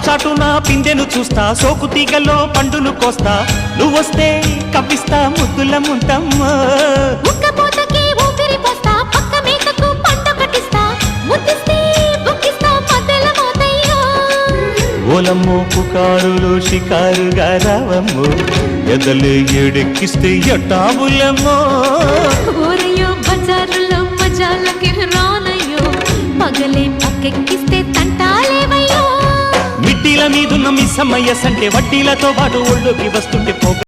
చాటున పిందెను చూస్తా, సోకు తీగలో పండును కోస్తా, నువ్వొస్తే కప్పిస్తా ముద్దుల ముంతమ్మో. ఓలమ్మో పుకారులు షికారుగా రావమ్మో, ఎదలు ఎడెక్కిస్తే ఎట్టాబులమ్మో. ఊరయ్యో బజారులో మజాలకి రానయ్యో, పగలే పక్కెక్కిస్తే తంటాలేవయ్యో. మిట్టిల మీదున్న మిస్సమ్మయ్య సంటే వడ్డీలతో పాటు ఒళ్ళోకి వస్తుంటే పోగ